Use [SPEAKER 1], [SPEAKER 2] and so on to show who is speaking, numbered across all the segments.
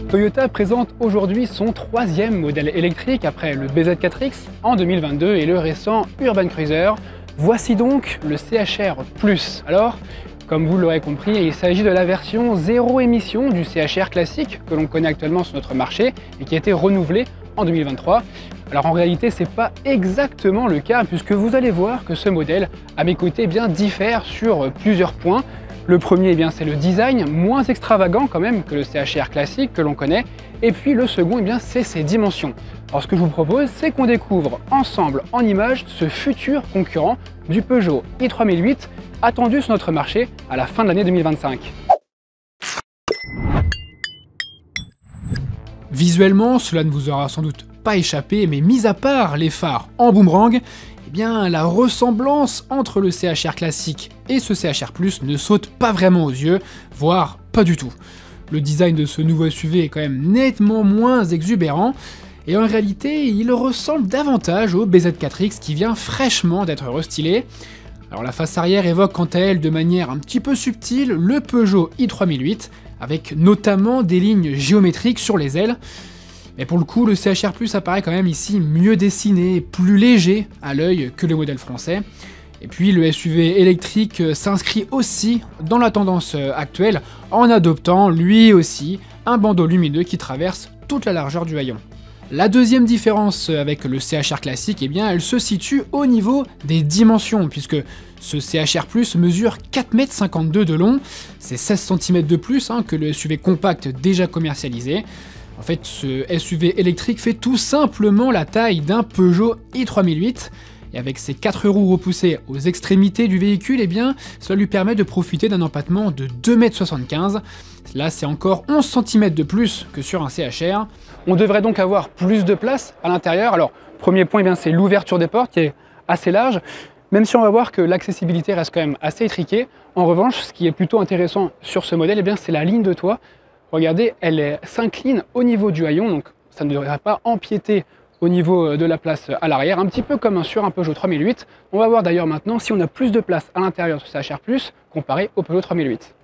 [SPEAKER 1] Toyota présente aujourd'hui son troisième modèle électrique après le BZ4X en 2022 et le récent Urban Cruiser. Voici donc le CHR+. Alors, comme vous l'aurez compris, il s'agit de la version zéro émission du CHR classique que l'on connaît actuellement sur notre marché et qui a été renouvelé en 2023. Alors en réalité, c'est pas exactement le cas puisque vous allez voir que ce modèle, à mes côtés, diffère sur plusieurs points. Le premier, c'est le design, moins extravagant quand même que le CHR classique que l'on connaît. Et puis le second, c'est ses dimensions. Alors ce que je vous propose, c'est qu'on découvre ensemble en images ce futur concurrent du Peugeot i3008 attendu sur notre marché à la fin de l'année 2025.
[SPEAKER 2] Visuellement, cela ne vous aura sans doute pas échappé, mais mis à part les phares en boomerang, la ressemblance entre le CHR classique et ce CHR+, ne saute pas vraiment aux yeux, voire pas du tout. Le design de ce nouveau SUV est quand même nettement moins exubérant, et en réalité, il ressemble davantage au BZ4X qui vient fraîchement d'être restylé. Alors la face arrière évoque quant à elle de manière un petit peu subtile le Peugeot i3008, avec notamment des lignes géométriques sur les ailes. Mais pour le coup, le CHR+ apparaît quand même ici mieux dessiné, plus léger à l'œil que le modèle français. Et puis le SUV électrique s'inscrit aussi dans la tendance actuelle en adoptant lui aussi un bandeau lumineux qui traverse toute la largeur du haillon. La deuxième différence avec le CHR classique, elle se situe au niveau des dimensions, puisque ce CHR+ mesure 4,52 m de long, c'est 16 cm de plus que le SUV compact déjà commercialisé. En fait, ce SUV électrique fait tout simplement la taille d'un Peugeot i3008, et avec ses 4 roues repoussées aux extrémités du véhicule, cela lui permet de profiter d'un empattement de 2,75 m. Là, c'est encore 11 cm de plus que sur un CHR.
[SPEAKER 1] On devrait donc avoir plus de place à l'intérieur. Alors, premier point, c'est l'ouverture des portes qui est assez large, même si on va voir que l'accessibilité reste quand même assez étriquée. En revanche, ce qui est plutôt intéressant sur ce modèle, c'est la ligne de toit. Regardez, elle s'incline au niveau du haillon, donc ça ne devrait pas empiéter au niveau de la place à l'arrière, un petit peu comme sur un Peugeot 3008. On va voir d'ailleurs maintenant si on a plus de place à l'intérieur de ce CHR+, comparé au Peugeot 3008.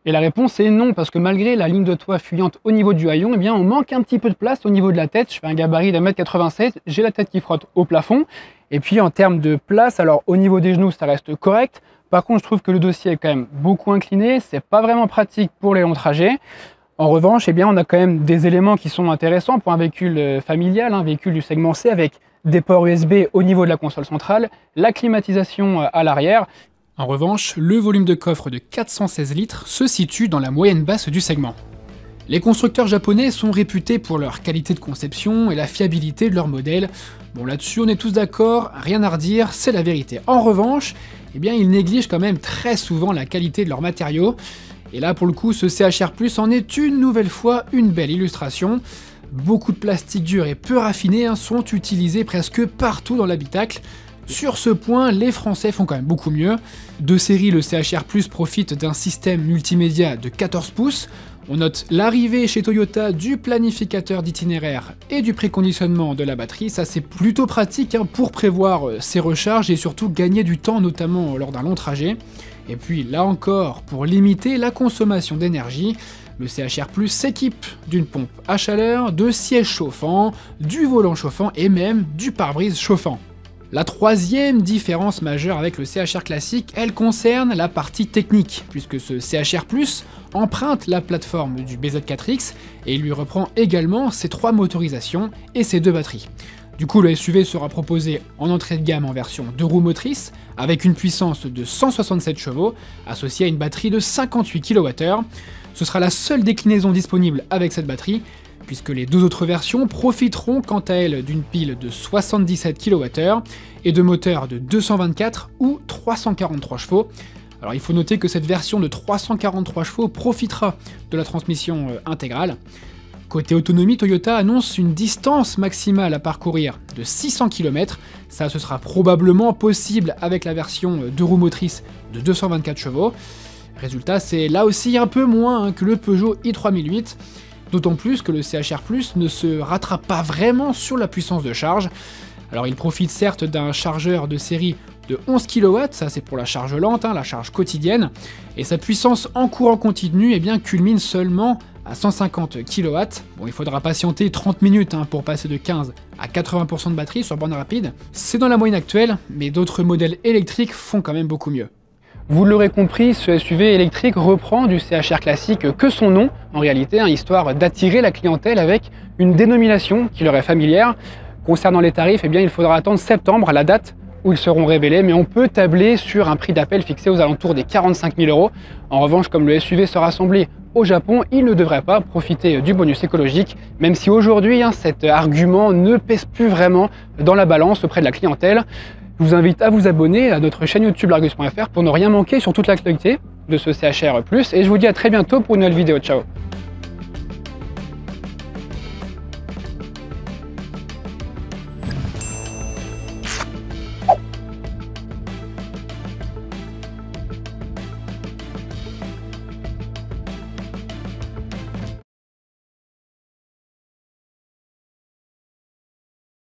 [SPEAKER 1] Et la réponse est non, parce que malgré la ligne de toit fuyante au niveau du haillon, on manque un petit peu de place au niveau de la tête. Je fais un gabarit d'1,87 m, j'ai la tête qui frotte au plafond. Et puis en termes de place, alors au niveau des genoux, ça reste correct. Par contre, je trouve que le dossier est quand même beaucoup incliné, c'est pas vraiment pratique pour les longs trajets. En revanche, on a quand même des éléments qui sont intéressants pour un véhicule familial, un véhicule du segment C avec des ports USB au niveau de la console centrale, la climatisation à l'arrière.
[SPEAKER 2] En revanche, le volume de coffre de 416 litres se situe dans la moyenne basse du segment. Les constructeurs japonais sont réputés pour leur qualité de conception et la fiabilité de leur modèle. Bon, là-dessus on est tous d'accord, rien à redire, c'est la vérité. En revanche, ils négligent quand même très souvent la qualité de leurs matériaux. Et là pour le coup, ce CHR+ en est une nouvelle fois une belle illustration. Beaucoup de plastique dur et peu raffiné sont utilisés presque partout dans l'habitacle. Sur ce point, les Français font quand même beaucoup mieux. De série, le CHR+ profite d'un système multimédia de 14 pouces. On note l'arrivée chez Toyota du planificateur d'itinéraire et du préconditionnement de la batterie. Ça, c'est plutôt pratique pour prévoir ses recharges et surtout gagner du temps, notamment lors d'un long trajet. Et puis là encore, pour limiter la consommation d'énergie, le CHR+ s'équipe d'une pompe à chaleur, de sièges chauffants, du volant chauffant et même du pare-brise chauffant. La troisième différence majeure avec le CHR classique, elle concerne la partie technique, puisque ce CHR+ emprunte la plateforme du BZ4X et il lui reprend également ses 3 motorisations et ses 2 batteries. Du coup, le SUV sera proposé en entrée de gamme en version 2 roues motrices, avec une puissance de 167 chevaux, associée à une batterie de 58 kWh. Ce sera la seule déclinaison disponible avec cette batterie, puisque les 2 autres versions profiteront quant à elles d'une pile de 77 kWh et de moteurs de 224 ou 343 chevaux. Alors il faut noter que cette version de 343 chevaux profitera de la transmission intégrale. Côté autonomie, Toyota annonce une distance maximale à parcourir de 600 km. Ça, ce sera probablement possible avec la version 2 roues motrices de 224 chevaux. Résultat, c'est là aussi un peu moins que le Peugeot i3008. D'autant plus que le CHR+ ne se rattrape pas vraiment sur la puissance de charge. Alors il profite certes d'un chargeur de série de 11 kW, ça c'est pour la charge lente, la charge quotidienne, et sa puissance en courant continu culmine seulement à 150 kW. Bon, il faudra patienter 30 minutes pour passer de 15 à 80% de batterie sur borne rapide. C'est dans la moyenne actuelle, mais d'autres modèles électriques font quand même beaucoup mieux.
[SPEAKER 1] Vous l'aurez compris, ce SUV électrique reprend du CHR classique que son nom, en réalité, histoire d'attirer la clientèle avec une dénomination qui leur est familière. Concernant les tarifs, il faudra attendre septembre, la date où ils seront révélés, mais on peut tabler sur un prix d'appel fixé aux alentours des 45 000 €. En revanche, comme le SUV sera assemblé au Japon, il ne devrait pas profiter du bonus écologique, même si aujourd'hui, cet argument ne pèse plus vraiment dans la balance auprès de la clientèle. Je vous invite à vous abonner à notre chaîne YouTube largus.fr pour ne rien manquer sur toute l'actualité de ce CHR+, et je vous dis à très bientôt pour une nouvelle vidéo. Ciao!